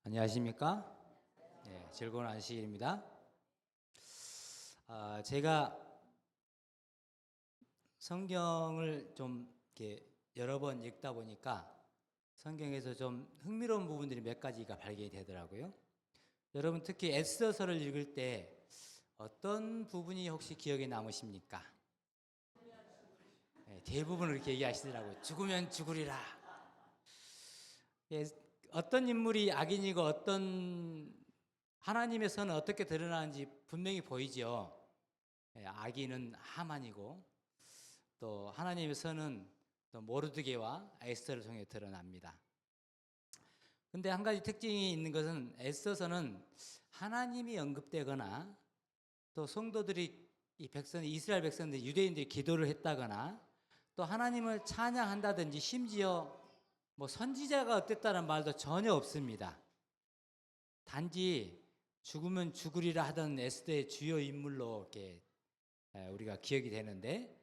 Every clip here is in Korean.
안녕하십니까? 네, 즐거운 안식일입니다. 제가 성경을 좀 이렇게 여러 번 읽다 보니까 성경에서 좀 흥미로운 부분들이 몇 가지가 발견이 되더라고요. 여러분 특히 에스더서를 읽을 때 어떤 부분이 혹시 기억에 남으십니까? 네, 대부분 그렇게 얘기하시더라고요. 죽으면 죽으리라. 예, 어떤 인물이 악인이고 어떤 하나님의 선은 어떻게 드러나는지 분명히 보이죠. 악인은 하만이고 또 하나님의 선은 또 모르드게와 에스더를 통해 드러납니다. 근데 한 가지 특징이 있는 것은 에스더서는 하나님이 언급되거나 또 성도들이 이 백성 이스라엘 백성들 유대인들이 기도를 했다거나 또 하나님을 찬양한다든지 심지어 뭐 선지자가 어땠다는 말도 전혀 없습니다. 단지 죽으면 죽으리라 하던 에스더의 주요 인물로 이렇게 우리가 기억이 되는데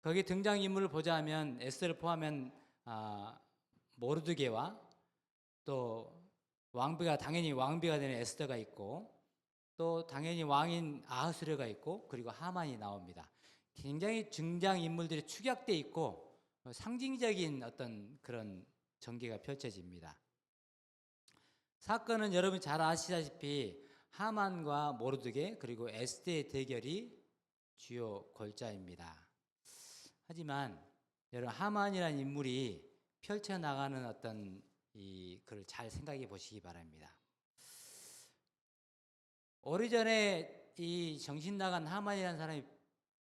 거기 등장인물을 보자면 에스더를 포함한 모르드게와 또 왕비가 당연히 왕비가 되는 에스더가 있고 또 당연히 왕인 아하수르가 있고 그리고 하만이 나옵니다. 굉장히 등장인물들이 축약돼 있고 상징적인 어떤 그런 전개가 펼쳐집니다. 사건은 여러분 잘 아시다시피 하만과 모르드게 그리고 에스더의 대결이 주요 골자입니다. 하지만 여러분 하만이라는 인물이 펼쳐나가는 어떤 그걸 잘 생각해 보시기 바랍니다. 오래전에 이 정신 나간 하만이라는 사람이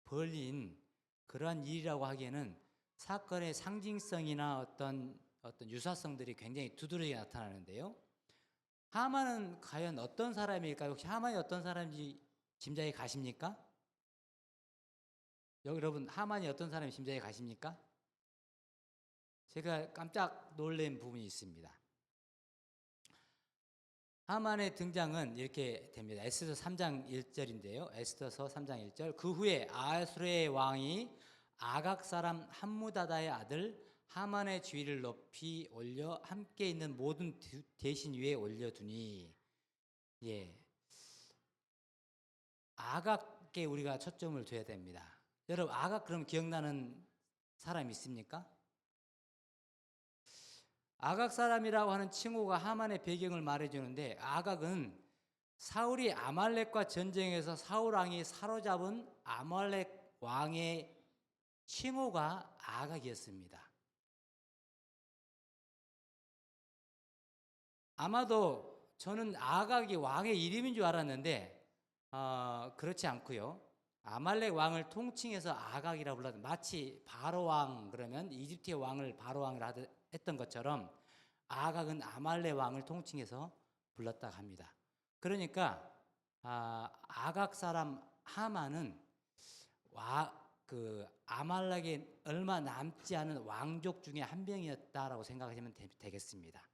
벌린 그러한 일이라고 하기에는 사건의 상징성이나 어떤 유사성들이 굉장히 두드러지게 나타나는데요. 하만은 과연 어떤 사람일까요? 혹시 하만이 어떤 사람인지 짐작이 가십니까? 여러분 하만이 어떤 사람이 짐작이 가십니까? 제가 깜짝 놀란 부분이 있습니다. 하만의 등장은 이렇게 됩니다. 에스더 3장 1절인데요. 에스더서 3장 1절. 그 후에 아수르의 왕이 아각 사람 함무다다의 아들 하만의 주위를 높이 올려 함께 있는 모든 대신 위에 올려두니. 예. 아각에 우리가 초점을 둬야 됩니다. 여러분 아각 그럼 기억나는 사람 있습니까? 아각 사람이라고 하는 칭호가 하만의 배경을 말해주는데 아각은 사울이 아말렉과 전쟁에서 사울 왕이 사로잡은 아말렉 왕의 칭호가 아각이었습니다. 아마도 저는 아각이 왕의 이름인 줄 알았는데 그렇지 않고요. 아말렉 왕을 통칭해서 아각이라고 불렀던 마치 바로 왕 그러면 이집트의 왕을 바로 왕이라 했던 것처럼 아각은 아말렉 왕을 통칭해서 불렀다고 합니다. 그러니까 아각 사람 하만은 그 아말렉에 얼마 남지 않은 왕족 중에 한 명이었다라고 생각하시면 되겠습니다.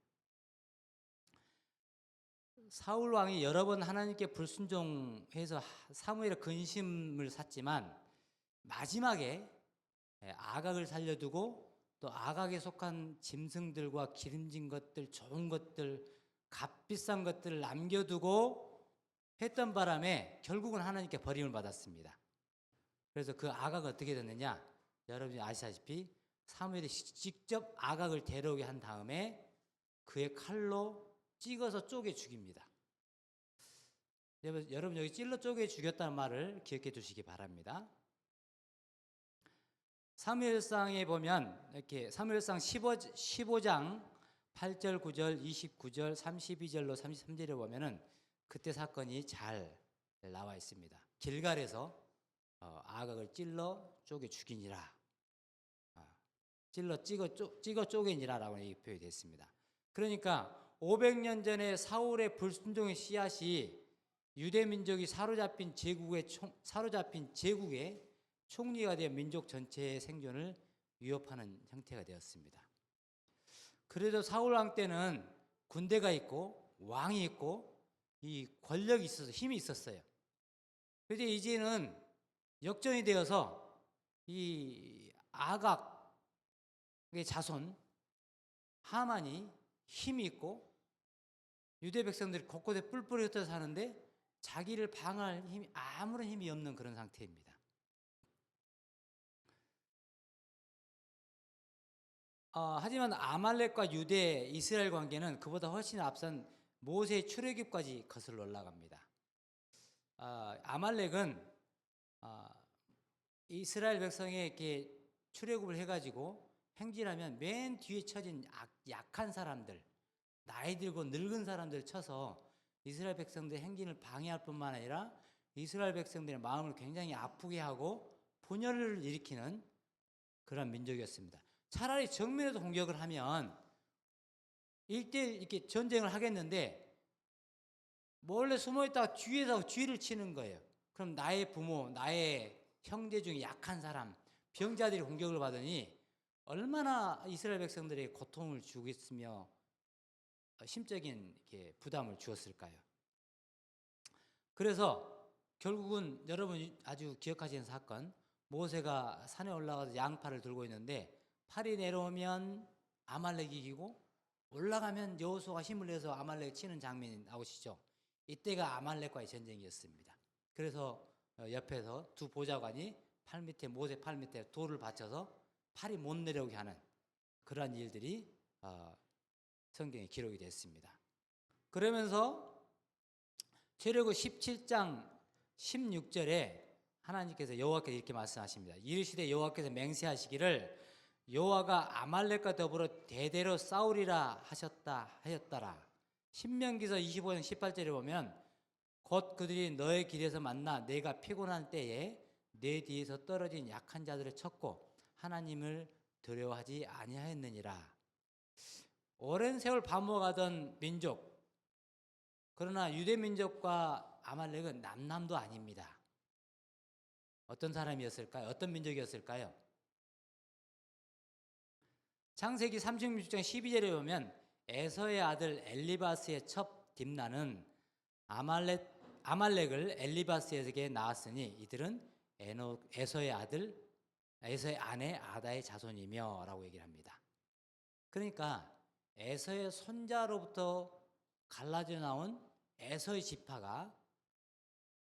사울 왕이 여러 번 하나님께 불순종해서 사무엘의 근심을 샀지만 마지막에 아각을 살려두고 또 아각에 속한 짐승들과 기름진 것들, 좋은 것들, 값비싼 것들을 남겨두고 했던 바람에 결국은 하나님께 버림을 받았습니다. 그래서 그 아각은 어떻게 됐느냐? 여러분이 아시다시피 사무엘이 직접 아각을 데려오게 한 다음에 그의 칼로 찍어서 쪼개 죽입니다. 여러분 여기 찔러 쪼개 죽였다는 말을 기억해 두시기 바랍니다. 사무엘상에 보면 이렇게 사무엘상 15장 8절, 9절, 29절, 32절로 33절에 보면은 그때 사건이 잘 나와 있습니다. 길갈에서 아각을 찔러 쪼개 죽이니라, 찔러 찍어 쪼개니라라고 표현이 됐습니다. 그러니까 500년 전에 사울의 불순종의 씨앗이 유대 민족이 사로잡힌 제국의 총리가 되어 민족 전체의 생존을 위협하는 형태가 되었습니다. 그래도 사울 왕 때는 군대가 있고 왕이 있고 이 권력이 있어서 힘이 있었어요. 그런데 이제는 역전이 되어서 이 아각의 자손 하만이 힘이 있고 유대 백성들이 곳곳에 뿔뿔이 흩어져 사는데 자기를 방어할 힘이 아무런 힘이 없는 그런 상태입니다. 하지만 아말렉과 유대, 이스라엘 관계는 그보다 훨씬 앞선 모세의 출애굽까지 거슬러 올라갑니다. 아말렉은 이스라엘 백성에게 출애굽을 해가지고 행진하면 맨 뒤에 처진 약한 사람들, 나이 들고 늙은 사람들 쳐서 이스라엘 백성들의 행진을 방해할 뿐만 아니라 이스라엘 백성들의 마음을 굉장히 아프게 하고 분열을 일으키는 그런 민족이었습니다. 차라리 정면에서 공격을 하면 1대1 이렇게 전쟁을 하겠는데 몰래 숨어있다가 뒤에서 뒤를 치는 거예요. 그럼 나의 부모, 나의 형제 중에 약한 사람, 병자들이 공격을 받으니 얼마나 이스라엘 백성들에게 고통을 주겠으며 심적인 이렇게 부담을 주었을까요? 그래서 결국은 여러분 아주 기억하시는 사건, 모세가 산에 올라가서 양팔을 들고 있는데 팔이 내려오면 아말렉이 이기고 올라가면 여호수아가 힘을 내서 아말렉 치는 장면이 나오시죠. 이때가 아말렉과의 전쟁이었습니다. 그래서 옆에서 두 보좌관이 팔 밑에, 모세 팔 밑에 돌을 받쳐서 팔이 못 내려오게 하는 그러한 일들이 성경에 기록이 됐습니다. 그러면서 출애굽 17장 16절에 하나님께서 여호와께서 이렇게 말씀하십니다. 이르시되 여호와께서 맹세하시기를 여호와가 아말렉과 더불어 대대로 싸우리라 하였더라. 신명기서 25장 18절에 보면 곧 그들이 너의 길에서 만나 내가 피곤한 때에 내 뒤에서 떨어진 약한 자들을 쳤고 하나님을 두려워하지 아니하였느니라. 오랜 세월 반복하던 민족, 그러나 유대 민족과 아말렉은 남남도 아닙니다. 어떤 사람이었을까요? 어떤 민족이었을까요? 창세기 36장 12절에 보면 에서의 아들 엘리바스의 첩 딥나는 아말렉을 엘리바스에게 낳았으니 이들은 에서의 아내 아다의 자손이며 라고 얘기를 합니다. 그러니까 에서의 손자로부터 갈라져 나온 에서의 지파가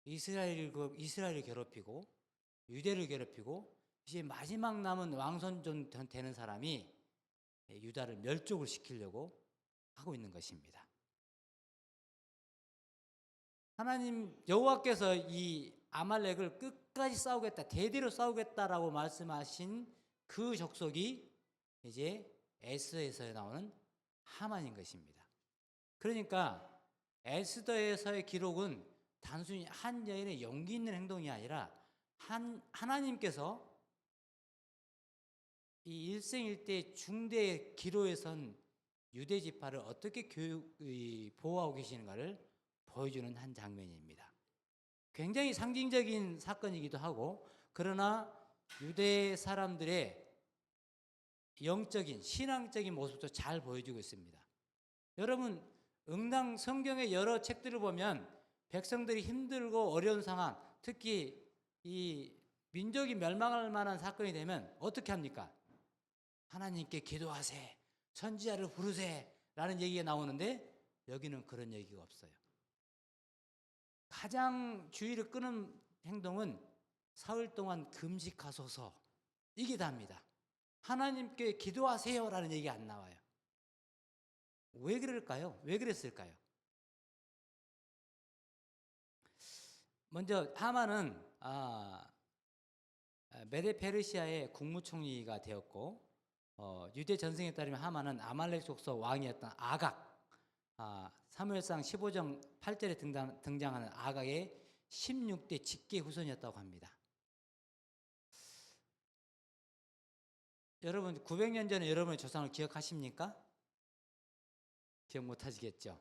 이스라엘을 괴롭히고 유대를 괴롭히고 이제 마지막 남은 왕손 되는 사람이 유다를 멸족을 시키려고 하고 있는 것입니다. 하나님 여호와께서 이 아말렉을 끝까지 싸우겠다, 대대로 싸우겠다라고 말씀하신 그 족속이 이제 에스더에서 나오는 하만인 것입니다. 그러니까 에스더에서의 기록은 단순히 한 여인의 용기 있는 행동이 아니라 하나님께서 이 일생일대 중대 기로에 선 유대 지파를 어떻게 보호하고 계시는가를 보여주는 한 장면입니다. 굉장히 상징적인 사건이기도 하고, 그러나 유대 사람들의 영적인 신앙적인 모습도 잘 보여주고 있습니다. 여러분 응당 성경의 여러 책들을 보면 백성들이 힘들고 어려운 상황, 특히 이 민족이 멸망할 만한 사건이 되면 어떻게 합니까? 하나님께 기도하세, 선지자를 부르세 라는 얘기가 나오는데 여기는 그런 얘기가 없어요. 가장 주의를 끄는 행동은 사흘 동안 금식하소서, 이게 답니다. 하나님께 기도하세요 라는 얘기 안 나와요. 왜 그럴까요? 왜 그랬을까요? 먼저 하만은 메데 페르시아의 국무총리가 되었고, 유대 전승에 따르면 하만은 아말렉 족속 왕이었던 아각, 사무엘상 15장 8절에 등장하는 아각의 16대 직계 후손이었다고 합니다. 여러분 900년 전에 여러분의 조상을 기억하십니까? 기억 못하시겠죠.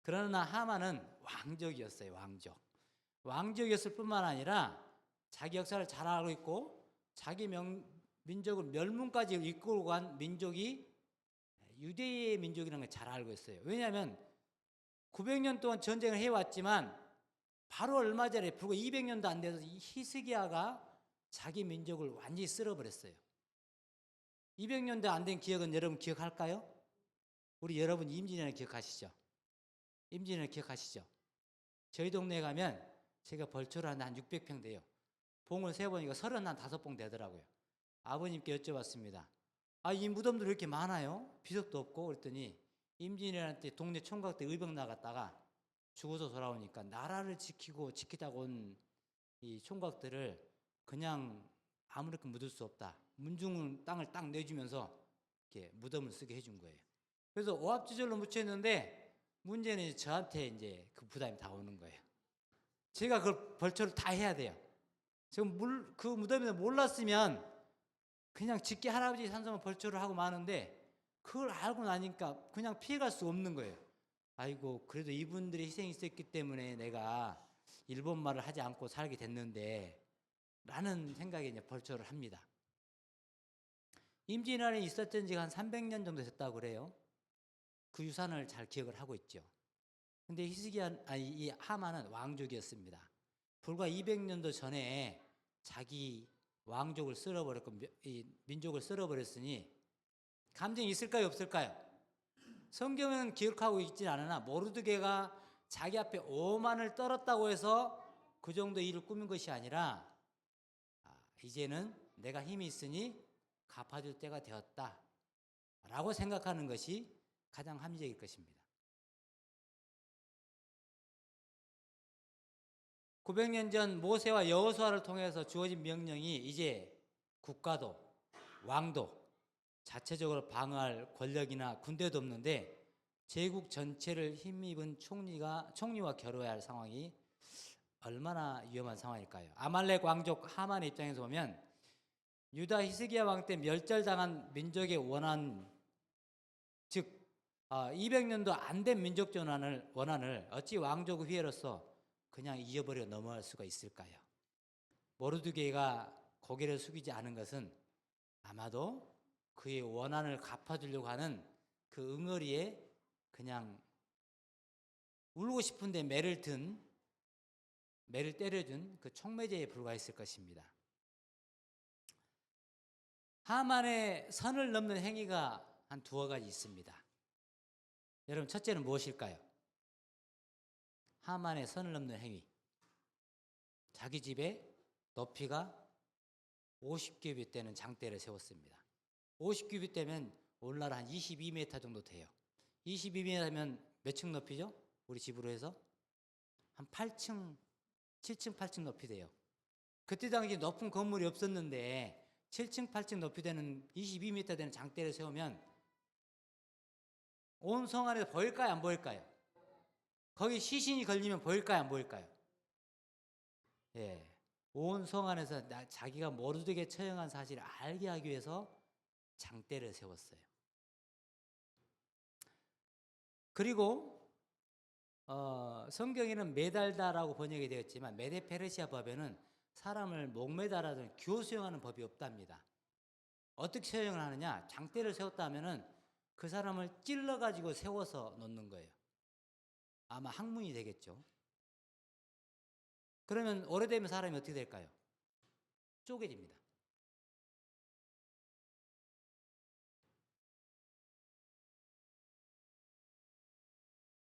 그러나 하만은 왕족이었어요. 왕족이었을 뿐만 아니라 자기 역사를 잘 알고 있고 자기 민족을 멸문까지 이끌고 간 민족이 유대의 민족이라는 걸 잘 알고 있어요. 왜냐하면 900년 동안 전쟁을 해왔지만 바로 얼마 전에 불과 200년도 안 돼서 이 히스기야가 자기 민족을 완전히 쓸어버렸어요. 200년도 안 된 기억은 여러분 기억할까요? 우리 여러분 임진왜란 기억하시죠? 임진왜란 기억하시죠? 저희 동네에 가면 제가 벌초를 하는데 한 600평 돼요. 봉을 세보니까 35봉 되더라고요. 아버님께 여쭤봤습니다. 아, 이 무덤들 왜 이렇게 많아요? 비석도 없고. 그랬더니 임진왜란 때 동네 총각 때 의병 나갔다가 죽어서 돌아오니까 나라를 지키다가 온 이 총각들을 그냥 아무렇게 묻을 수 없다. 문중 땅을 딱 내주면서 이렇게 무덤을 쓰게 해준 거예요. 그래서 오합지졸로 묻혀있는데 문제는 이제 저한테 이제 그 부담이 다 오는 거예요. 제가 그걸 벌초를 다 해야 돼요. 지금 그 무덤에서 몰랐으면 그냥 직계 할아버지 산소만 벌초를 하고 마는데 그걸 알고 나니까 그냥 피해갈 수 없는 거예요. 아이고, 그래도 이분들이 희생이 있었기 때문에 내가 일본 말을 하지 않고 살게 됐는데 라는 생각에 이제 벌초를 합니다. 임진왜란이 있었던 지가 한 300년 정도 됐다고 그래요. 그 유산을 잘 기억을 하고 있죠. 근데 이 하만은 왕족이었습니다. 불과 200년도 전에 자기 왕족을 쓸어버렸고 이 민족을 쓸어버렸으니 감정이 있을까요, 없을까요? 성경은 기록하고 있지 않으나 모르드게가 자기 앞에 오만을 떨었다고 해서 그 정도 일을 꾸민 것이 아니라 이제는 내가 힘이 있으니 갚아줄 때가 되었다 라고 생각하는 것이 가장 합리적일 것입니다. 900년 전 모세와 여호수아를 통해서 주어진 명령이 이제 국가도 왕도 자체적으로 방어할 권력이나 군대도 없는데 제국 전체를 힘입은 총리와 겨루어야 할 상황이 얼마나 위험한 상황일까요? 아말렉 왕족 하만의 입장에서 보면 유다 히스기야 왕 때 멸절당한 민족의 원한, 즉 200년도 안 된 민족 원한을 어찌 왕족의 휘하로서 그냥 잊어버려 넘어갈 수가 있을까요? 모르드게가 고개를 숙이지 않은 것은 아마도 그의 원한을 갚아주려고 하는 그 응어리에 그냥 울고 싶은데 매를 때려준 그 촉매제에 불과했을 것입니다. 하만의 선을 넘는 행위가 한 두어 가지 있습니다. 여러분, 첫째는 무엇일까요? 하만의 선을 넘는 행위. 자기 집에 높이가 50규빗 되는 장대를 세웠습니다. 50규빗 되면 오늘날 한 22m 정도 돼요. 22m면 몇 층 높이죠? 우리 집으로 해서 한 8층, 7층, 8층 높이 돼요. 그때 당시 높은 건물이 없었는데 7층, 8층 높이 되는 22m 되는 장대를 세우면 온 성 안에서 보일까요, 안 보일까요? 거기 시신이 걸리면 보일까요, 안 보일까요? 예. 온 성 안에서 자기가 모르드게 처형한 사실을 알게 하기 위해서 장대를 세웠어요. 그리고 성경에는 매달다라고 번역이 되었지만 메데 페르시아 법에는 사람을 목매달아서 교수형하는 법이 없답니다. 어떻게 처형을 하느냐? 장대를 세웠다 하면은 그 사람을 찔러가지고 세워서 놓는 거예요. 아마 학문이 되겠죠. 그러면 오래되면 사람이 어떻게 될까요? 쪼개집니다.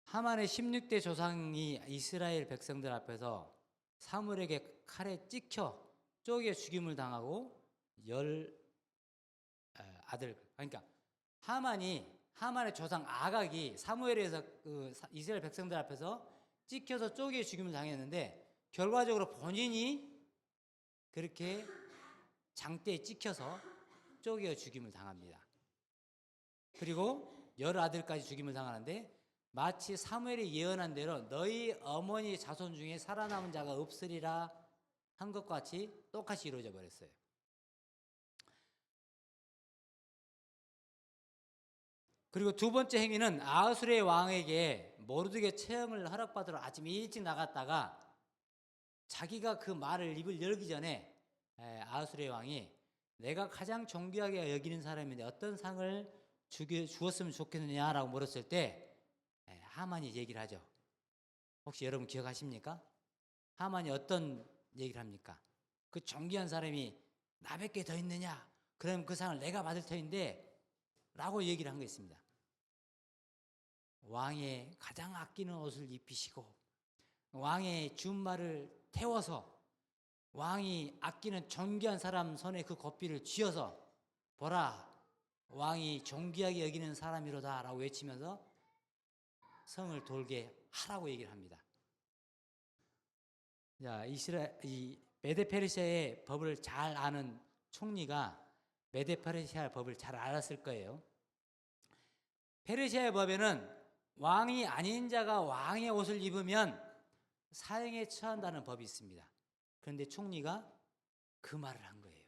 하만의 16대 조상이 이스라엘 백성들 앞에서 사물에게 칼에 찍혀 쪼개 죽임을 당하고 아들, 그러니까 하만의 조상 아각이 사무엘에 의해서 그 이스라엘 백성들 앞에서 찍혀서 쪼개 죽임을 당했는데 결과적으로 본인이 그렇게 장대에 찍혀서 쪼개 죽임을 당합니다. 그리고 10아들까지 죽임을 당하는데 마치 사무엘이 예언한 대로 너희 어머니 자손 중에 살아남은 자가 없으리라 한 것과 같이 똑같이 이루어져 버렸어요. 그리고 두 번째 행위는 아하수르의 왕에게 모르드게 처형을 허락받으러 아침 일찍 나갔다가 자기가 그 말을 입을 열기 전에 아하수르의 왕이 내가 가장 존귀하게 여기는 사람인데 어떤 상을 주었으면 좋겠느냐라고 물었을 때 하만이 얘기를 하죠. 혹시 여러분 기억하십니까? 하만이 어떤 얘기를 합니까? 그 존귀한 사람이 나밖에 더 있느냐? 그럼 그 상을 내가 받을 터인데 라고 얘기를 한 게 있습니다. 왕의 가장 아끼는 옷을 입히시고 왕의 준말을 태워서 왕이 아끼는 존귀한 사람 손에 그 고삐를 쥐어서 보라 왕이 존귀하게 여기는 사람이로다 라고 외치면서 성을 돌게 하라고 얘기를 합니다. 자, 이 메데 페르시아의 법을 잘 아는 총리가 메데 페르시아 법을 잘 알았을 거예요. 페르시아의 법에는 왕이 아닌 자가 왕의 옷을 입으면 사형에 처한다는 법이 있습니다. 그런데 총리가 그 말을 한 거예요.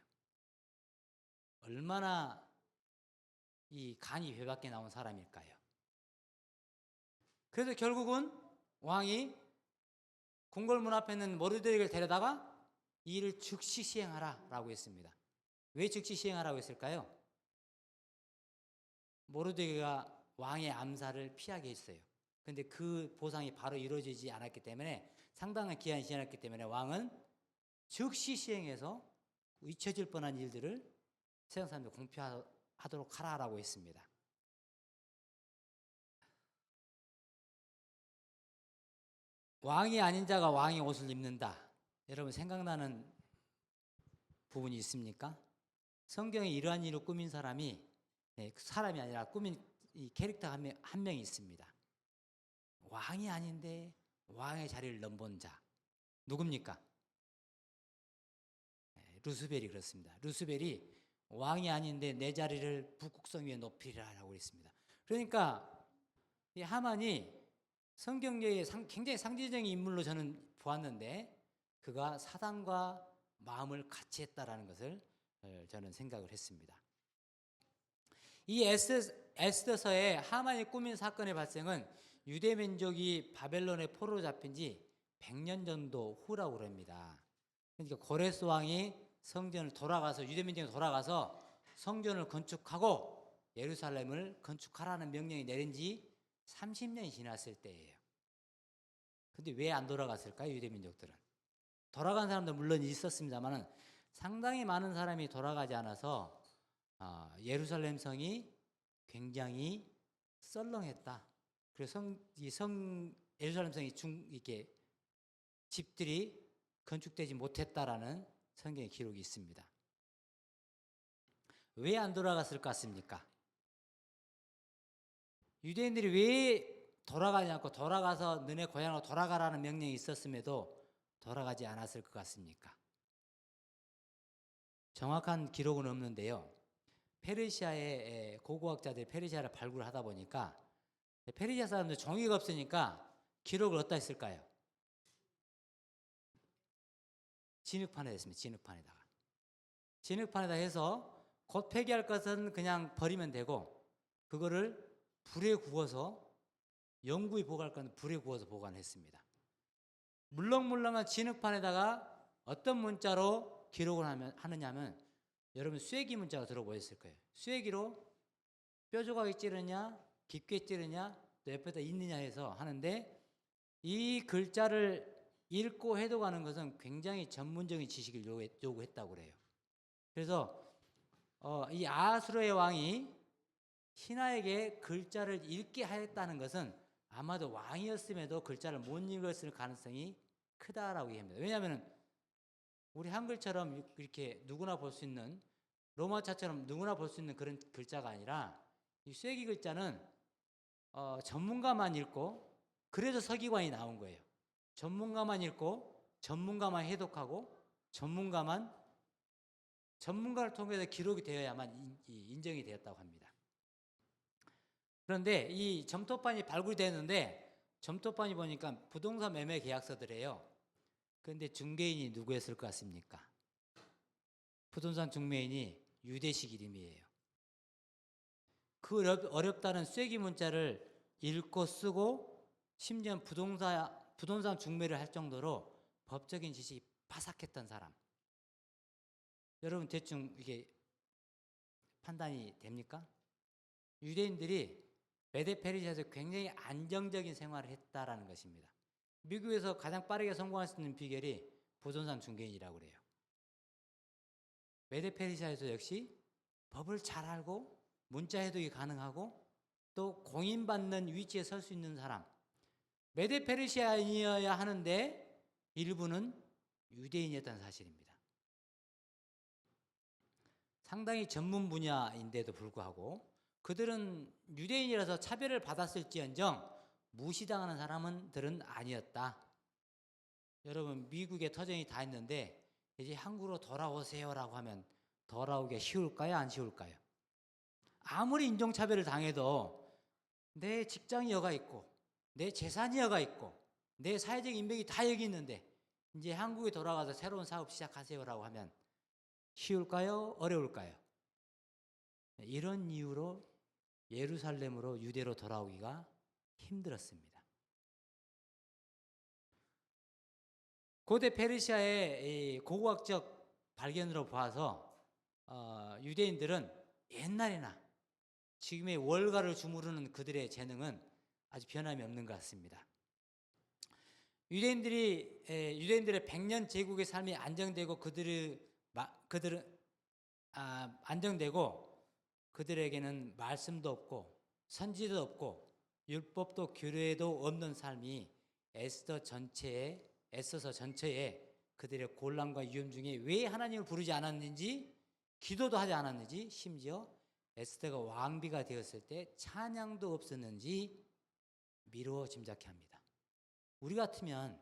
얼마나 이 간이 배밖에 나온 사람일까요? 그래서 결국은 왕이 궁궐문 앞에 있는 모르드게를 데려다가 이 일을 즉시 시행하라 라고 했습니다. 왜 즉시 시행하라고 했을까요? 모르드게가 왕의 암살을 피하게 했어요. 그런데 그 보상이 바로 이루어지지 않았기 때문에 상당한 기한이 지났기 때문에 왕은 즉시 시행해서 잊혀질 뻔한 일들을 세상 사람들 공표하도록 하라라고 했습니다. 왕이 아닌 자가 왕의 옷을 입는다. 여러분 생각나는 부분이 있습니까? 성경에 이러한 일을 꾸민 사람이 아니라 꾸민 이 캐릭터 한 명이 있습니다. 왕이 아닌데 왕의 자리를 넘본 자. 누굽니까? 루스벨이 그렇습니다. 루스벨이 왕이 아닌데 내 자리를 북극성 위에 높이리라라고 했습니다. 그러니까 이 하만이 성경계의 굉장히 상징적인 인물로 저는 보았는데 그가 사단과 마음을 같이 했다라는 것을 저는 생각을 했습니다. 이 에스더서의 하만이 꾸민 사건의 발생은 유대 민족이 바벨론의 포로로 잡힌 지 100년 정도 후라고 그럽니다. 그러니까 고레스 왕이 성전을 돌아가서 유대 민족에 돌아가서 성전을 건축하고 예루살렘을 건축하라는 명령이 내린 지 30년이 지났을 때예요. 근데 왜 안 돌아갔을까요? 유대 민족들은. 돌아간 사람도 물론 있었습니다만 상당히 많은 사람이 돌아가지 않아서 예루살렘 성이 굉장히 썰렁했다. 그래서 예루살렘 성이 이렇게 집들이 건축되지 못했다라는 성경의 기록이 있습니다. 왜 안 돌아갔을 것 같습니까? 유대인들이 왜 돌아가지 않고 돌아가서 너네 고향으로 돌아가라는 명령이 있었음에도 돌아가지 않았을 것 같습니까? 정확한 기록은 없는데요. 페르시아의 고고학자들이 페르시아를 발굴하다 보니까 페르시아 사람들 종이가 없으니까 기록을 어디다 했을까요? 진흙판에 했습니다. 진흙판에다 해서 곧 폐기할 것은 그냥 버리면 되고 그거를 불에 구워서 영구히 보관할 건 불에 구워서 보관했습니다. 물렁물렁한 진흙판에다가 어떤 문자로 기록을 하느냐면 여러분 쐐기 문자가 들어보셨을 거예요. 쐐기로 뾰족하게 찌르냐 깊게 찌르냐 또 옆에다 있느냐 해서 하는데 이 글자를 읽고 해독하는 것은 굉장히 전문적인 지식을 요구했다고 그래요. 그래서 이 아수르의 왕이 신하에게 글자를 읽게 하였다는 것은 아마도 왕이었음에도 글자를 못 읽었을 가능성이 크다라고 얘기합니다. 왜냐하면 우리 한글처럼 이렇게 누구나 볼 수 있는 로마자처럼 누구나 볼 수 있는 그런 글자가 아니라 이 쐐기 글자는 전문가만 읽고 그래서 서기관이 나온 거예요. 전문가만 읽고 전문가만 해독하고 전문가를 통해서 기록이 되어야만 인정이 되었다고 합니다. 그런데 이 점토판이 발굴이 되는데 점토판이 보니까 부동산 매매 계약서들이에요. 그런데 중개인이 누구였을 것 같습니까? 부동산 중개인이 유대식 이름이에요. 그 어렵다는 쐐기 문자를 읽고 쓰고 심지어 부동산 중매를 할 정도로 법적인 지식이 파삭했던 사람. 여러분 대충 이게 판단이 됩니까? 유대인들이 메데 페르시아에서 굉장히 안정적인 생활을 했다라는 것입니다. 미국에서 가장 빠르게 성공할 수 있는 비결이 부동산 중개인이라고 그래요. 메데 페르시아에서 역시 법을 잘 알고 문자 해독이 가능하고 또 공인받는 위치에 설 수 있는 사람, 메데 페르시아인이어야 하는데 일부는 유대인이었다는 사실입니다. 상당히 전문 분야인데도 불구하고 그들은 유대인이라서 차별을 받았을지언정 무시당하는 사람들은 아니었다. 여러분, 미국에 터전이 다 있는데 이제 한국으로 돌아오세요라고 하면 돌아오기가 쉬울까요? 안 쉬울까요? 아무리 인종차별을 당해도 내 직장이 여가 있고 내 재산이 여가 있고 내 사회적 인맥이 다 여기 있는데 이제 한국에 돌아가서 새로운 사업 시작하세요라고 하면 쉬울까요? 어려울까요? 이런 이유로 예루살렘으로 유대로 돌아오기가 힘들었습니다. 고대 페르시아의 고고학적 발견으로 봐서 유대인들은 옛날이나 지금의 월가를 주무르는 그들의 재능은 아주 변함이 없는 것 같습니다. 유대인들의 100년 제국의 삶이 안정되고 안정되고 그들에게는 말씀도 없고 선지도 없고 율법도 규례도 없는 삶이 에스더서 전체에 그들의 곤란과 위험 중에 왜 하나님을 부르지 않았는지, 기도도 하지 않았는지, 심지어 에스더가 왕비가 되었을 때 찬양도 없었는지 미루어 짐작케 합니다. 우리 같으면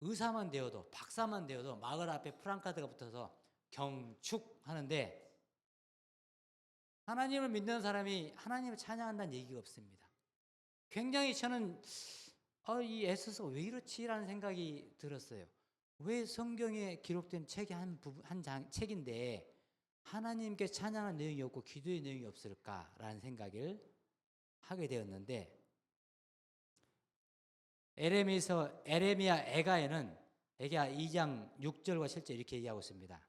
의사만 되어도, 박사만 되어도 마을 앞에 프랑카드가 붙어서 경축하는데 하나님을 믿는 사람이 하나님을 찬양한다는 얘기가 없습니다. 굉장히 저는 이 에스더가 왜 이렇지라는 생각이 들었어요. 왜 성경에 기록된 책이 책인데 하나님께 찬양한 내용이 없고 기도의 내용이 없을까라는 생각을 하게 되었는데, 에레미야 에가에는 에가 2장 6절과 7절 이렇게 얘기하고 있습니다.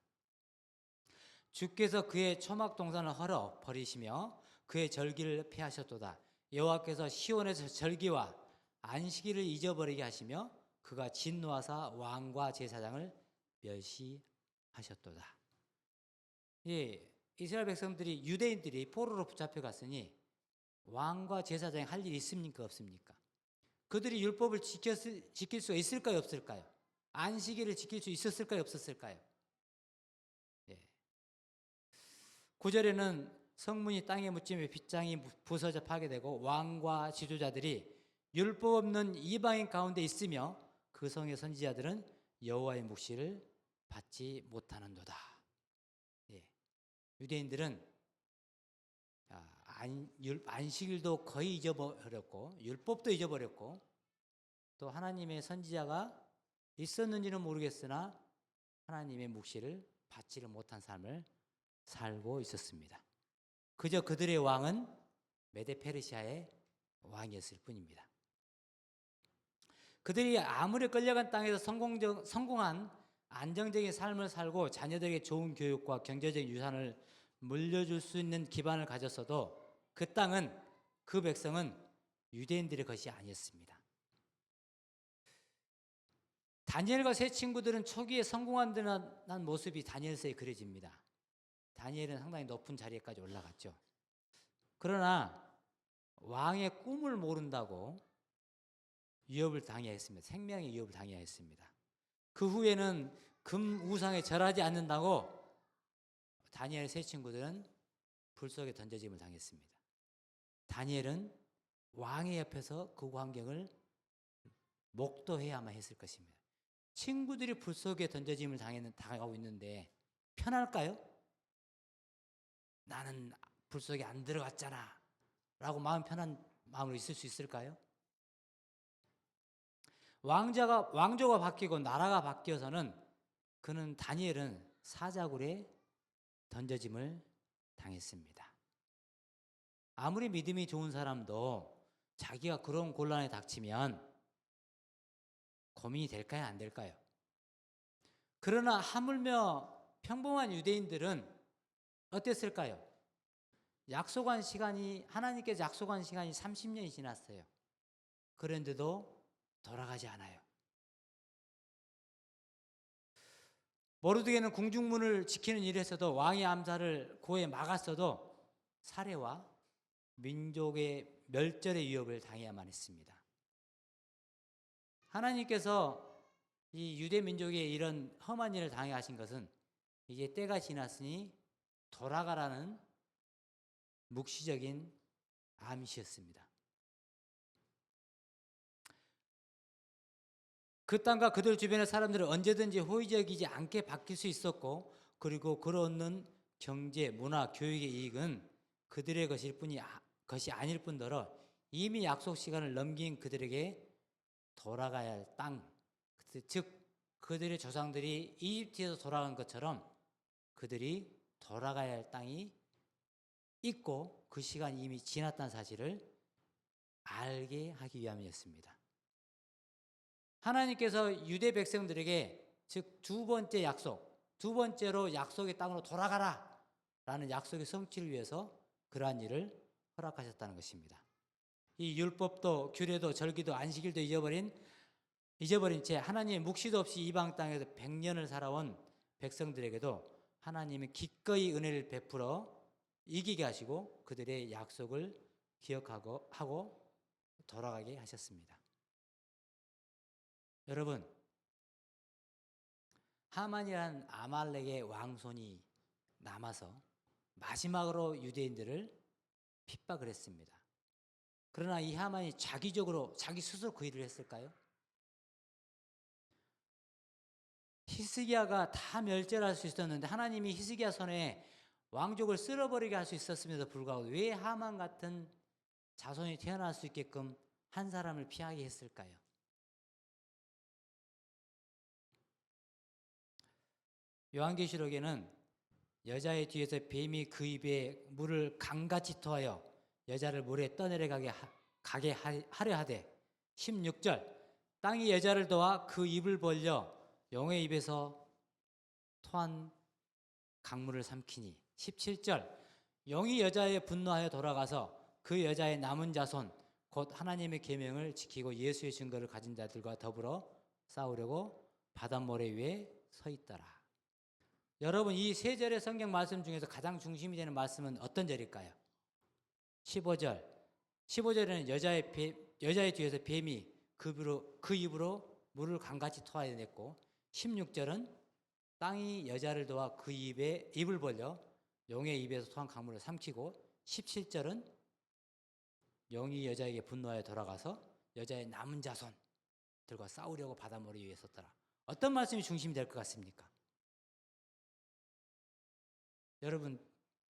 주께서 그의 초막 동산을 헐어 버리시며 그의 절기를 폐하셨도다. 여호와께서 시온에서 절기와 안식일을 잊어버리게 하시며 그가 진노하사 왕과 제사장을 멸시하셨도다. 예, 이스라엘 백성들이, 유대인들이 포로로 붙잡혀 갔으니 왕과 제사장이 할 일이 있습니까? 없습니까? 그들이 율법을 지킬 수 있을까요? 없을까요? 안식일을 지킬 수 있었을까요? 없었을까요? 9절에는 성문이 땅에 묻히며 빗장이 부서져 파괴되고 왕과 지도자들이 율법 없는 이방인 가운데 있으며 그 성의 선지자들은 여호와의 묵시를 받지 못하는도다. 유대인들은 안식일도 거의 잊어버렸고 율법도 잊어버렸고 또 하나님의 선지자가 있었는지는 모르겠으나 하나님의 묵시를 받지를 못한 삶을 살고 있었습니다. 그저 그들의 왕은 메데 페르시아의 왕이었을 뿐입니다. 그들이 아무리 끌려간 땅에서 성공한 안정적인 삶을 살고 자녀들에게 좋은 교육과 경제적인 유산을 물려줄 수 있는 기반을 가졌어도 그 땅은, 그 백성은 유대인들의 것이 아니었습니다. 다니엘과 세 친구들은 초기에 성공한 듯한 모습이 다니엘서에 그려집니다. 다니엘은 상당히 높은 자리에까지 올라갔죠. 그러나 왕의 꿈을 모른다고 위협을 당해야 했습니다. 생명의 위협을 당해야 했습니다. 그 후에는 금 우상에 절하지 않는다고 다니엘 세 친구들은 불 속에 던져짐을 당했습니다. 다니엘은 왕의 옆에서 그 광경을 목도해야만 했을 것입니다. 친구들이 불 속에 던져짐을 당하고 있는데 편할까요? 나는 불 속에 안 들어갔잖아 라고 마음 편한 마음으로 있을 수 있을까요? 왕조가 바뀌고 나라가 바뀌어서는 다니엘은 사자굴에 던져짐을 당했습니다. 아무리 믿음이 좋은 사람도 자기가 그런 곤란에 닥치면 고민이 될까요? 안 될까요? 그러나 하물며 평범한 유대인들은 어땠을까요? 하나님께서 약속한 시간이 30년이 지났어요. 그런데도 돌아가지 않아요. 모르드게는 궁중문을 지키는 일에서도 왕의 암살을 고에 막았어도 살해와 민족의 멸절의 위협을 당해야만 했습니다. 하나님께서 이 유대 민족에 이런 험한 일을 당해 하신 것은 이제 때가 지났으니 돌아가라는 묵시적인 암시였습니다. 그 땅과 그들 주변의 사람들은 언제든지 호의적이지 않게 바뀔 수 있었고, 그리고 그로 얻는 경제, 문화, 교육의 이익은 그들의 것이 아닐 뿐더러 이미 약속 시간을 넘긴 그들에게 돌아가야 할 땅, 즉 그들의 조상들이 이집트에서 돌아간 것처럼 그들이 돌아가야 할 땅이 있고 그 시간이 이미 지났다는 사실을 알게 하기 위함이었습니다. 하나님께서 유대 백성들에게 즉 두 번째로 약속의 땅으로 돌아가라 라는 약속의 성취를 위해서 그러한 일을 허락하셨다는 것입니다. 이 율법도 규례도 절기도 안식일도 잊어버린 채 하나님의 묵시도 없이 이방 땅에서 100년을 살아온 백성들에게도 하나님은 기꺼이 은혜를 베풀어 이기게 하시고 그들의 약속을 기억하고 돌아가게 하셨습니다. 여러분, 하만이라는 아말렉의 왕손이 남아서 마지막으로 유대인들을 핍박을 했습니다. 그러나 이 하만이 자기 스스로 그 일을 했을까요? 히스기야가 다 멸절할 수 있었는데 하나님이 히스기야 손에 왕족을 쓸어버리게 할 수 있었음에도 불구하고 왜 하만 같은 자손이 태어날 수 있게끔 한 사람을 피하게 했을까요? 요한계시록에는 여자의 뒤에서 뱀이 그 입에 물을 강같이 토하여 여자를 물에 떠내려가게 하려 하되 16절 땅이 여자를 도와 그 입을 벌려 용의 입에서 토한 강물을 삼키니 17절 용이 여자에 분노하여 돌아가서 그 여자의 남은 자손 곧 하나님의 계명을 지키고 예수의 증거를 가진 자들과 더불어 싸우려고 바닷모래 위에 서 있더라. 여러분, 이 세 절의 성경 말씀 중에서 가장 중심이 되는 말씀은 어떤 절일까요? 15절. 15절에는 여자의 뒤에서 뱀이 그 입으로 물을 강같이 토하여냈고 16절은 땅이 여자를 도와 그 입을 벌려 용의 입에서 토한 강물을 삼키고 17절은 용이 여자에게 분노하여 돌아가서 여자의 남은 자손들과 싸우려고 바닷모래 위에 섰더라. 어떤 말씀이 중심이 될 것 같습니까? 여러분,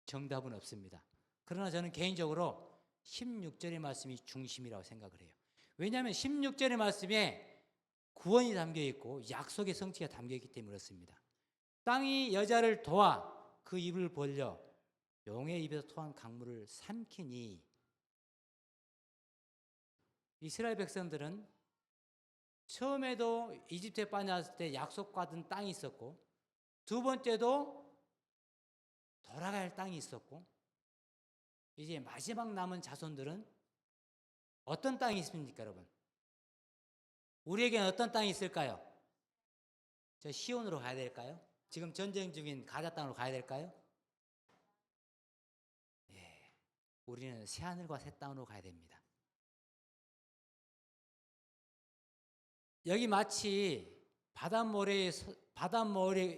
정답은 없습니다. 그러나 저는 개인적으로 16절의 말씀이 중심이라고 생각을 해요. 왜냐하면 16절의 말씀에 구원이 담겨있고 약속의 성취가 담겨있기 때문에 그렇습니다. 땅이 여자를 도와 그 입을 벌려 용의 입에서 토한 강물을 삼키니 이스라엘 백성들은 처음에도 이집트에 빠져나왔을 때 약속받은 땅이 있었고 두 번째도 돌아가야 할 땅이 있었고 이제 마지막 남은 자손들은 어떤 땅이 있습니까, 여러분? 우리에게는 어떤 땅이 있을까요? 저 시온으로 가야 될까요? 지금 전쟁 중인 가자 땅으로 가야 될까요? 예, 우리는 새하늘과 새 땅으로 가야 됩니다. 여기 마치 바닷모래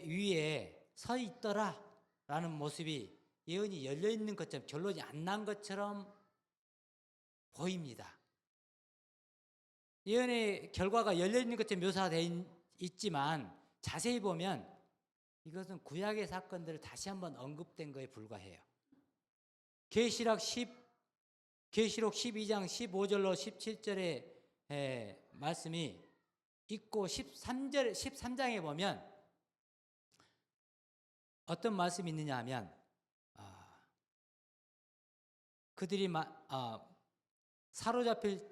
위에 서 있더라 라는 모습이 예언이 열려있는 것처럼 결론이 안 난 것처럼 보입니다. 예언의 결과가 열려있는 것처럼 묘사되어 있지만 자세히 보면 이것은 구약의 사건들을 다시 한번 언급된 거에 불과해요. 계시록 12장 15절로 17절의 말씀이 있고 13장에 보면 어떤 말씀이 있느냐 하면 그들이 사로잡힐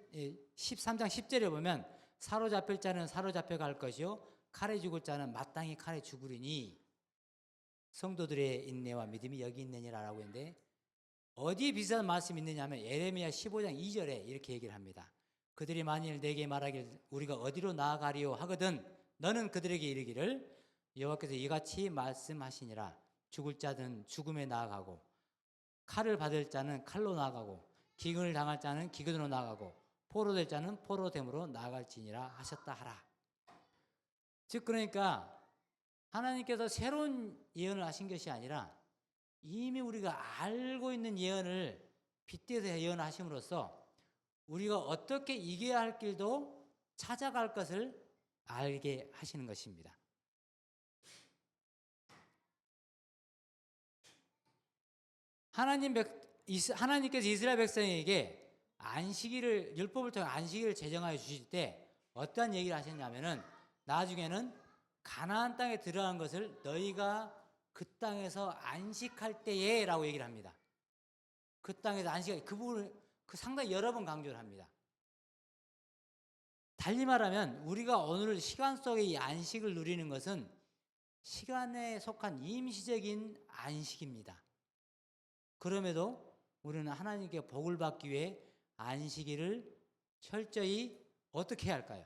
13장 10절에 보면 사로잡힐 자는 사로잡혀 갈 것이요 칼에 죽을 자는 마땅히 칼에 죽으리니 성도들의 인내와 믿음이 여기 있느니라라고 했는데 어디에 비슷한 말씀이 있느냐 하면 예레미야 15장 2절에 이렇게 얘기를 합니다. 그들이 만일 내게 말하길 우리가 어디로 나아가리요 하거든 너는 그들에게 이르기를 여호와께서 이같이 말씀하시니라 죽을 자는 죽음에 나아가고 칼을 받을 자는 칼로 나아가고 기근을 당할 자는 기근으로 나가고 포로될 자는 포로됨으로 나아갈지니라 하셨다 하라. 즉 그러니까 하나님께서 새로운 예언을 하신 것이 아니라 이미 우리가 알고 있는 예언을 빗대서 예언하심으로써 우리가 어떻게 이겨야 할 길도 찾아갈 것을 알게 하시는 것입니다. 하나님께서 이스라엘 백성에게 안식일을 율법을 통해 안식일을 제정하여 주실 때 어떠한 얘기를 하셨냐면은 나중에는 가나안 땅에 들어간 것을 너희가 그 땅에서 안식할 때에라고 얘기를 합니다. 그 땅에서 안식할 그 부분을 상당히 여러 번 강조를 합니다. 달리 말하면 우리가 오늘 시간 속에 이 안식을 누리는 것은 시간에 속한 임시적인 안식입니다. 그럼에도 우리는 하나님께 복을 받기 위해 안식일을 철저히 어떻게 해야 할까요?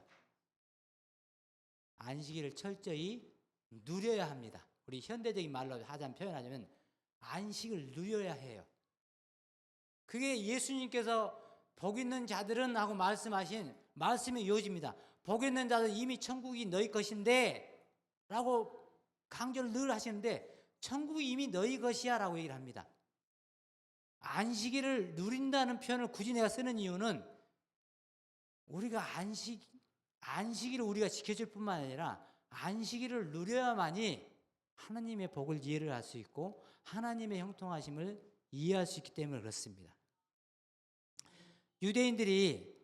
안식일을 철저히 누려야 합니다. 우리 현대적인 말로 하자면 표현하자면 안식을 누려야 해요. 그게 예수님께서 복 있는 자들은 하고 말씀하신 말씀의 요지입니다. 복 있는 자들은 이미 천국이 너희 것인데 라고 강조를 늘 하시는데 천국이 이미 너희 것이야 라고 얘기를 합니다. 안식일을 누린다는 표현을 굳이 내가 쓰는 이유는 우리가 안식일을 우리가 지켜줄 뿐만 아니라 안식일을 누려야만이 하나님의 복을 이해를 할 수 있고 하나님의 형통하심을 이해할 수 있기 때문에 그렇습니다. 유대인들이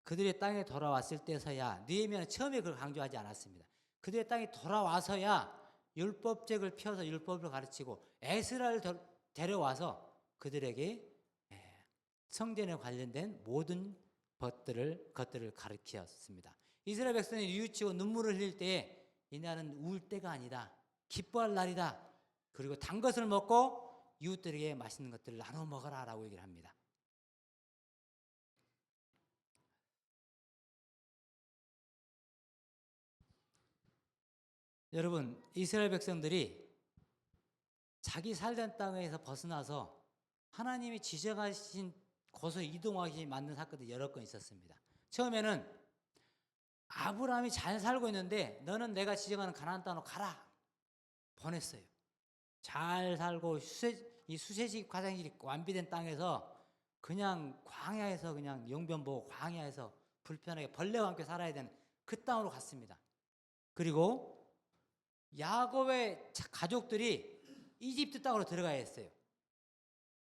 그들의 땅에 돌아왔을 때서야 느헤미야는 처음에 그걸 강조하지 않았습니다. 그들의 땅에 돌아와서야 율법책을 펴서 율법을 가르치고 에스라를 데려와서 그들에게 성전에 관련된 모든 것들을 가르치었습니다. 이스라엘 백성이 뉘우치고 눈물을 흘릴 때에 이날은 울 때가 아니다. 기뻐할 날이다. 그리고 단 것을 먹고 이웃들에게 맛있는 것들을 나눠 먹어라 라고 얘기를 합니다. 여러분, 이스라엘 백성들이 자기 살던 땅에서 벗어나서 하나님이 지정하신 곳으로 이동하기 만든 사건들이 여러 건 있었습니다. 처음에는 아브라함이 잘 살고 있는데 너는 내가 지정하는 가나안 땅으로 가라 보냈어요. 잘 살고 이 수세식 화장실이 완비된 땅에서 그냥 광야에서 그냥 용변 보고 광야에서 불편하게 벌레와 함께 살아야 되는 그 땅으로 갔습니다. 그리고 야곱의 가족들이 이집트 땅으로 들어가야 했어요.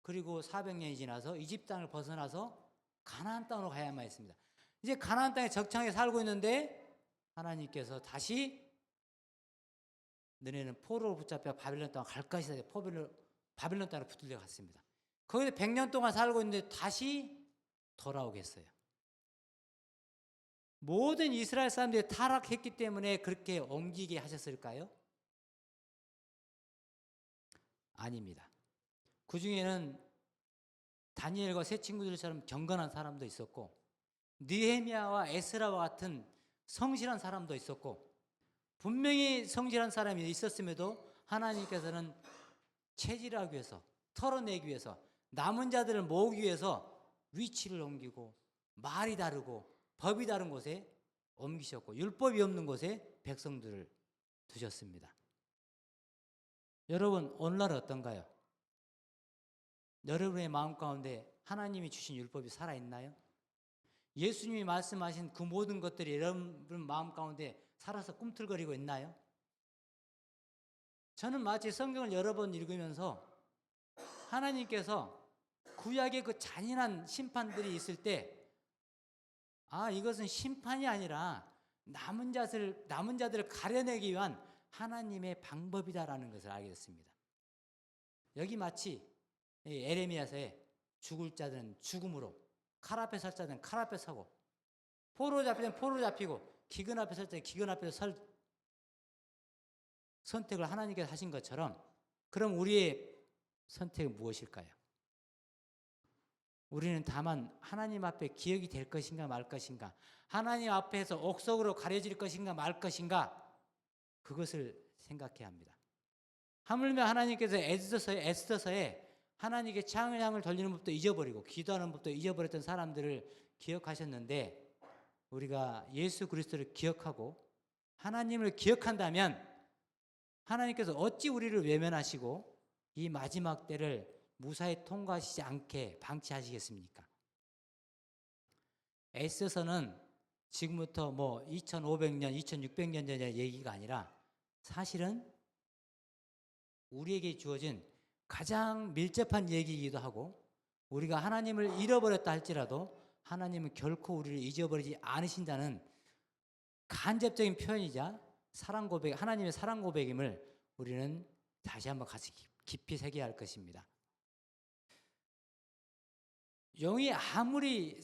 그리고 400년이 지나서 이집트 땅을 벗어나서 가나안 땅으로 가야만 했습니다. 이제 가나안 땅에 적창하게 살고 있는데 하나님께서 다시 너네는 포로로 붙잡혀 바빌론 땅으로 갈 것이다. 바빌론 땅으로 붙들려 갔습니다. 거기서 100년 동안 살고 있는데 다시 돌아오겠어요. 모든 이스라엘 사람들이 타락했기 때문에 그렇게 옮기게 하셨을까요? 아닙니다. 그 중에는 다니엘과 세 친구들처럼 경건한 사람도 있었고 느헤미야와 에스라와 같은 성실한 사람도 있었고 분명히 성실한 사람이 있었음에도 하나님께서는 체질하기 위해서 털어내기 위해서 남은 자들을 모으기 위해서 위치를 옮기고 말이 다르고 법이 다른 곳에 옮기셨고 율법이 없는 곳에 백성들을 두셨습니다. 여러분 오늘날 어떤가요? 여러분의 마음 가운데 하나님이 주신 율법이 살아있나요? 예수님이 말씀하신 그 모든 것들이 여러분 마음 가운데 살아서 꿈틀거리고 있나요? 저는 마치 성경을 여러 번 읽으면서 하나님께서 구약의 그 잔인한 심판들이 있을 때 이것은 심판이 아니라 남은 자들을 가려내기 위한 하나님의 방법이다라는 것을 알게 됐습니다. 여기 마치 에레미야서에 죽을 자들은 죽음으로 칼 앞에 설 자들은 칼 앞에 서고 포로 잡히면 포로 잡히고 기근 앞에 설 자들은 기근 앞에 설 선택을 하나님께서 하신 것처럼 그럼 우리의 선택은 무엇일까요? 우리는 다만 하나님 앞에 기억이 될 것인가 말 것인가 하나님 앞에서 옥석으로 가려질 것인가 말 것인가 그것을 생각해야 합니다. 하물며 하나님께서 에스더서에 하나님께 찬양을 돌리는 법도 잊어버리고 기도하는 법도 잊어버렸던 사람들을 기억하셨는데, 우리가 예수 그리스도를 기억하고 하나님을 기억한다면 하나님께서 어찌 우리를 외면하시고 이 마지막 때를 무사히 통과하시지 않게 방치하시겠습니까? 애써서는 지금부터 뭐 2500년, 2600년 전의 얘기가 아니라 사실은 우리에게 주어진 가장 밀접한 얘기이기도 하고, 우리가 하나님을 잃어버렸다 할지라도 하나님은 결코 우리를 잊어버리지 않으신다는 간접적인 표현이자 사랑 고백, 하나님의 사랑 고백임을 우리는 다시 한번 같이 깊이 새겨야 할 것입니다. 용이 아무리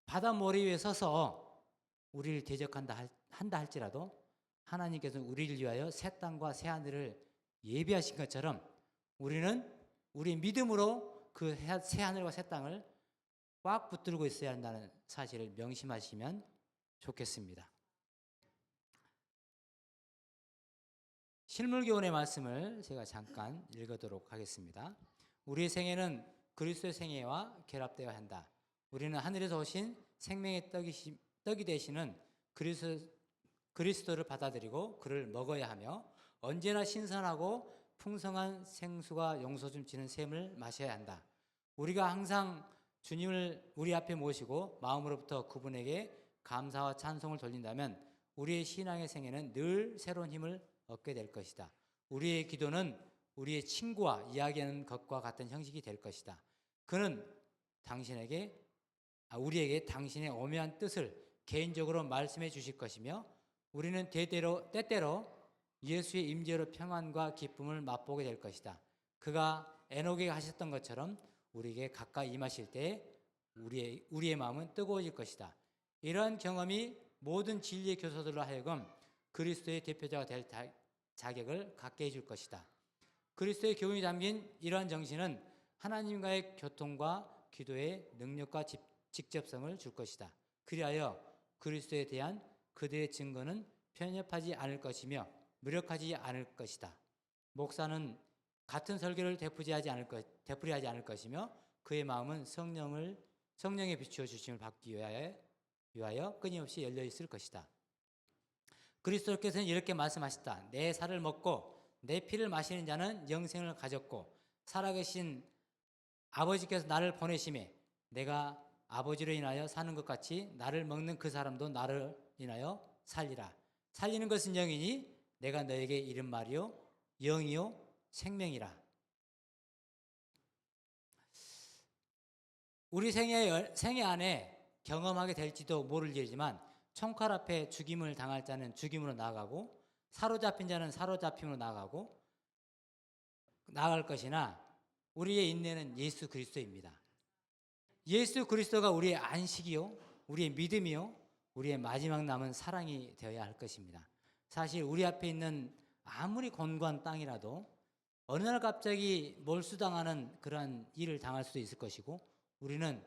바다 모래 위에 서서 우리를 대적한다 할지라도 하나님께서는 우리를 위하여 새 땅과 새 하늘을 예비하신 것처럼 우리는 우리 믿음으로 그 새 하늘과 새 땅을 꽉 붙들고 있어야 한다는 사실을 명심하시면 좋겠습니다. 실물교훈의 말씀을 제가 잠깐 읽도록 하겠습니다. 우리의 생애는 그리스도의 생애와 결합되어야 한다. 우리는 하늘에서 오신 생명의 떡이 되시는 그리스도를 받아들이고 그를 먹어야 하며 언제나 신선하고 풍성한 생수가 용서 줌치는 샘을 마셔야 한다. 우리가 항상 주님을 우리 앞에 모시고 마음으로부터 그분에게 감사와 찬송을 돌린다면 우리의 신앙의 생애는 늘 새로운 힘을 얻게 될 것이다. 우리의 기도는 우리의 친구와 이야기하는 것과 같은 형식이 될 것이다. 그는 우리에게 당신의 오묘한 뜻을 개인적으로 말씀해 주실 것이며 우리는 때때로 예수의 임재로 평안과 기쁨을 맛보게 될 것이다. 그가 에녹에게 하셨던 것처럼 우리에게 가까이 임하실 때 우리의 마음은 뜨거워질 것이다. 이러한 경험이 모든 진리의 교사들로 하여금 그리스도의 대표자가 될 자격을 갖게 해줄 것이다. 그리스도의 교훈이 담긴 이러한 정신은 하나님과의 교통과 기도의 능력과 직접성을 줄 것이다. 그리하여 그리스도에 대한 그들의 증거는 편협하지 않을 것이며 무력하지 않을 것이다. 목사는 같은 설교를 되풀이하지 않을 것이며 그의 마음은 성령의 비추어 주심을 받기 위하여 끊임없이 열려 있을 것이다. 그리스도께서는 이렇게 말씀하셨다. 내 살을 먹고 내 피를 마시는 자는 영생을 가졌고 살아계신 아버지께서 나를 보내심에 내가 아버지로 인하여 사는 것 같이 나를 먹는 그 사람도 나를 인하여 살리라. 살리는 것은 영이니 내가 너에게 이른 말이요 영이요 생명이라. 우리 생애 안에 경험하게 될지도 모를 일이지만 총칼 앞에 죽임을 당할 자는 죽임으로 나아가고 사로잡힌 자는 사로잡힘으로 나아갈 것이나 우리의 인내는 예수 그리스도입니다. 예수 그리스도가 우리의 안식이요 우리의 믿음이요 우리의 마지막 남은 사랑이 되어야 할 것입니다. 사실 우리 앞에 있는 아무리 곤고한 땅이라도 어느 날 갑자기 몰수당하는 그러한 일을 당할 수도 있을 것이고 우리는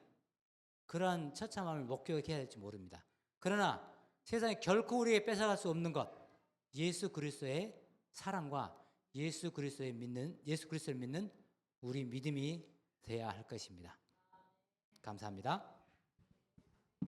그러한 처참함을 목격해야 될지 모릅니다. 그러나 세상에 결코 우리에게 뺏어갈 수 없는 것, 예수 그리스도의 사랑과 예수 그리스도를 믿는 우리 믿음이 되어야 할 것입니다. 감사합니다.